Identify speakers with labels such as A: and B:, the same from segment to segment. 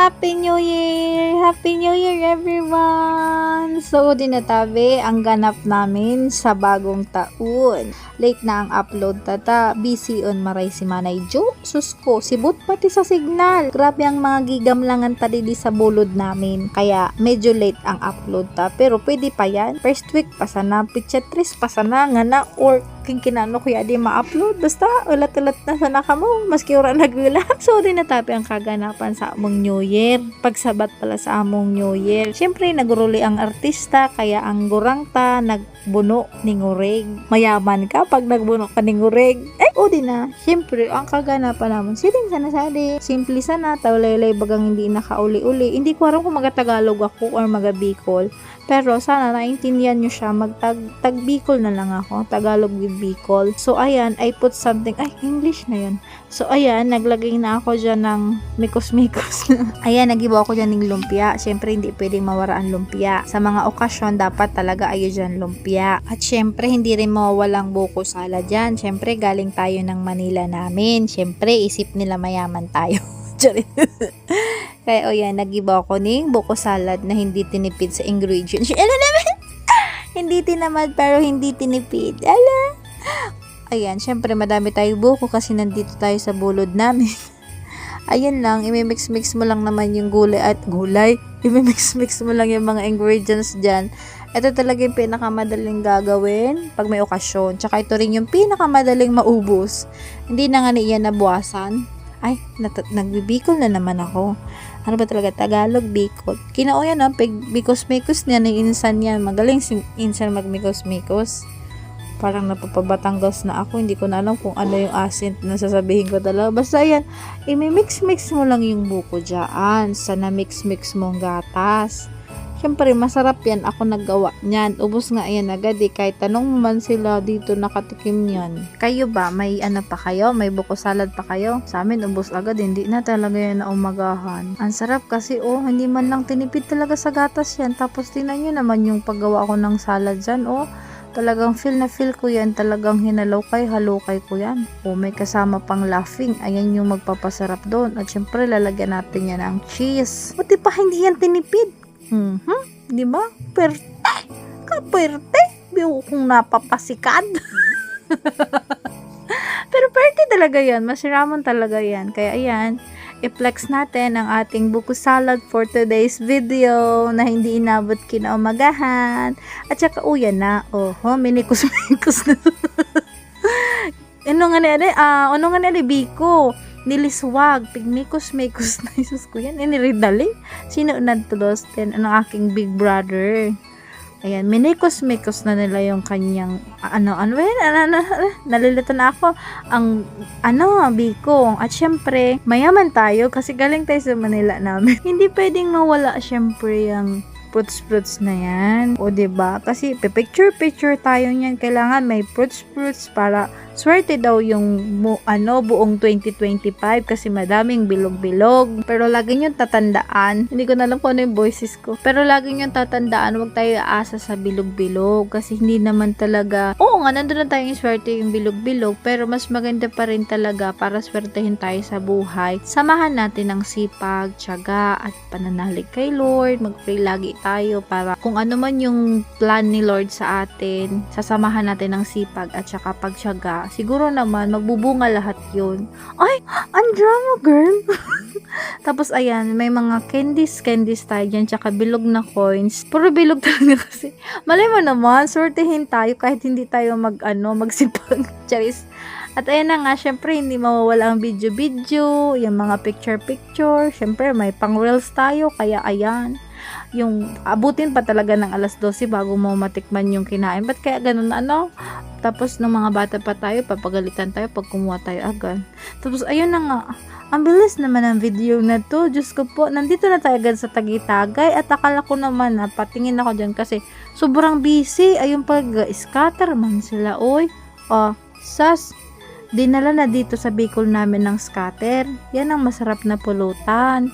A: Happy New Year! Happy New Year everyone! So, dinatabi ang ganap namin sa bagong taon. Late na ang upload tata. Busy on maray si Manay Jo. Susko, sibut pati sa signal. Grabe ang mga gigamlangan tadi sa bulod namin. Kaya medyo late ang upload ta. Pero pwede pa yan. First week pa sana. Pichetris pa sana nga na. Or king kinano kuya di ma-upload. Basta ulat-ulat na sana ka mo. Maski ura nagula. So, dinatabi ang kaganapan sa among New Year. Pagsabat pala sa among New Year. Siyempre, naguruli ang artista. Kaya ang gurangta nagbuno ni ngureg. Mayaman ka pag nagbuno ka ng ngureg. O di na. Siyempre, ang kaganapan naman. Siling sana sadi. Simple sana. Tawlaylay bagang hindi nakauli-uli. Hindi ko alam kung magatagalog ako or magabikol. Pero sana naintindihan nyo siya. Tag-Bicol na lang ako. Tagalog with Bicol. So, ayan. I put something. Ay, English na yun. So, ayan. Naglagay na ako dyan ng mikos-mikos. Ayan. Nagibaw ako dyan ng lumpia. Siyempre, hindi pwedeng mawara ang lumpia. Sa mga okasyon, dapat talaga ayo dyan lumpia. At siyempre, hindi rin mawawalang buko sala dyan. Siyempre, galing tayo ng Manila namin. Siyempre, isip nila mayaman tayo. Kaya o yan, nag-iba ako ng buko salad na hindi tinipid sa ingredients. Ano naman? Hindi tinamad pero hindi tinipid. Ala. Ayan, syempre madami tayong buko kasi nandito tayo sa bulod namin. Ayan lang, imimix-mix mo lang naman yung gulay at gulay. Imimix-mix mo lang yung mga ingredients dyan. Ito talaga yung pinakamadaling gagawin pag may okasyon. Tsaka ito rin yung pinakamadaling maubos. Hindi na nga niyan nabuwasan. Ay, nagbibikol na naman ako. Ano ba talaga? Tagalog, Bicol. Kinao yan, bikos-mikos niya na insan yan. Magaling si insan magmikos-mikos. Parang napapabatanggas na ako. Hindi ko na alam kung ano yung accent na sasabihin ko talaga. Basta yan, imimix-mix mo lang yung buko dyan. Sa na-mix-mix mong gatas. Siyempre, masarap yan. Ako naggawa niyan. Ubus nga yan agad eh. Kahit tanong man sila dito nakatikim yan. Kayo ba? May ano pa kayo? May buko salad pa kayo? Sa amin, ubus agad. Hindi na talaga yan na umagahan. Ang sarap kasi hindi man lang tinipid talaga sa gatas yan. Tapos tinan nyo naman yung paggawa ko ng salad dyan. Talagang feel na feel ko yan. Talagang hinalukay, halukay ko yan. May kasama pang laughing. Ayan yung magpapasarap doon. At syempre, lalagyan natin yan ng cheese. Buti pa hindi yan tinipid. Di ba? Perte. Kaperte. Biyo kong napapasikad. Pero perte talaga yan. Masiraman talaga yan. Kaya ayan, i-flex natin ang ating buko salad for today's video na hindi inabot kinaumagahan. At saka yan na. Minikos-mikos na. Ano nga ni Biko? Niliswag, pigmikos-mikos na isus ko yan. Iniridali. Sino nagtulos din? Ang aking big brother. Ayan, minikos-mikos na nila yung kanyang, nalilito na ako. Ang, Biko. At syempre, mayaman tayo kasi galing tayo sa Manila namin. Hindi pwedeng mawala syempre yung fruits na yan. O diba? Kasi picture tayo niyan. Kailangan may fruits para swerte daw yung buong 2025 kasi madaming bilog-bilog. Pero lagi nyo tatandaan, hindi ko na alam kung ano yung voices ko, pero lagi nyo tatandaan, huwag tayo aasa sa bilog-bilog kasi hindi naman talaga, nandun na tayong swerte yung bilog-bilog, pero mas maganda pa rin talaga para swertehin tayo sa buhay. Samahan natin ng sipag, tiyaga at pananalig kay Lord. Mag-pray lagi tayo para kung ano man yung plan ni Lord sa atin, sasamahan natin ng sipag at saka pagtiyaga. Siguro naman, magbubunga lahat yun. Ay, ang drama, girl! Tapos, ayan, may mga candies tayo dyan, tsaka bilog na coins. Puro bilog talaga kasi. Malay mo naman, sortehin tayo kahit hindi tayo magsipag. Charis. At ayan na nga, syempre, hindi mawawala ang video-video, yung mga picture-picture. Syempre, may pang-reels tayo, kaya ayan. Yung abutin pa talaga ng alas 12 bago mo matikman yung kinain. Ba't kaya ganun Tapos nung mga bata pa tayo, papagalitan tayo pag kumuha tayo agad. Tapos ayun na nga, ang bilis naman ang video na to. Diyos ko po, nandito na tayo agad sa Tagaytay at akala ko naman patingin ako dyan kasi sobrang busy. Ayun scatter man sila, dinala na dito sa Bicol namin ng scatter. Yan ang masarap na pulutan,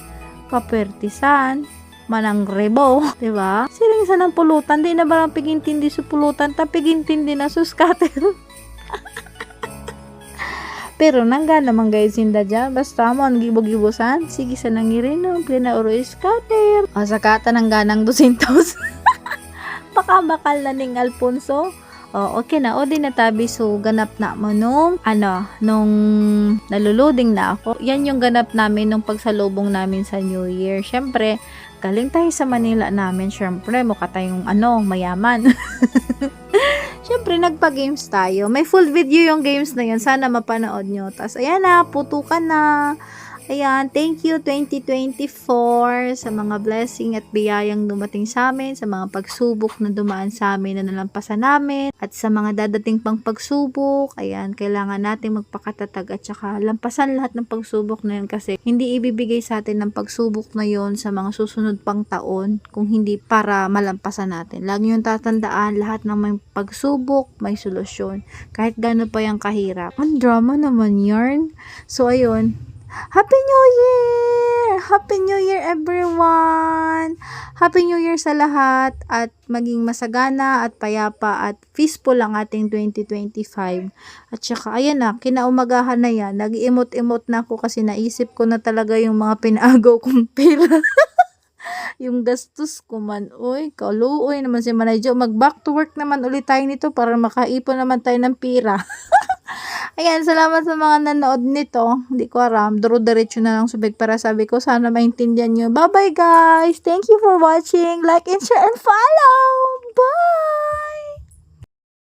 A: kapertisan, manang rebo, diba? Siling sa ng pulutan, di na ba lang pigintindi sa pulutan, tapigintindi na sa scatter. Pero nangga naman guys sinda dyan. Basta mo ang gibog-gibusan. Sige sa nangirin no. Plina oro scatter. O sakata ng ganang 200. Pakabakal na ning Alfonso. O okay na. O di natabi. So ganap na mo nung naluluding na ako. Yan yung ganap namin nung pagsalubong namin sa New Year. Syempre, galing tayo sa Manila namin. Syempre, mukha tayong mayaman. Syempre, nagpa-games tayo. May full video yung games na yun. Sana mapanood nyo. Tapos, ayan na, putukan na. Ayan, thank you 2024 sa mga blessing at biyayang dumating sa amin, sa mga pagsubok na dumaan sa amin na nalampasan namin, at sa mga dadating pang pagsubok. Ayan, kailangan natin magpakatatag at saka lampasan lahat ng pagsubok na yun kasi hindi ibibigay sa atin ng pagsubok na yun sa mga susunod pang taon kung hindi para malampasan natin. Lagi yung tatandaan, lahat ng may pagsubok, may solusyon. Kahit gano'n pa yung kahirap. Ang drama naman yarn. So, ayun. Happy New Year! Happy New Year everyone! Happy New Year sa lahat at maging masagana at payapa at peaceful ang ating 2025. At saka ayan na, kinaumagahan na yan. Nag-imot-imot na ako kasi naisip ko na talaga yung mga pinagaw kong pera. Yung gastos ko man. Uy, kaluoy naman si Manayjo. Mag back to work naman ulit tayo nito para makaipon naman tayo ng pera. Ayan, salamat sa mga nanood nito. Hindi ko aram. Duro-diretso na lang subig para sabi ko. Sana maintindihan nyo. Bye-bye guys! Thank you for watching. Like and share and follow! Bye!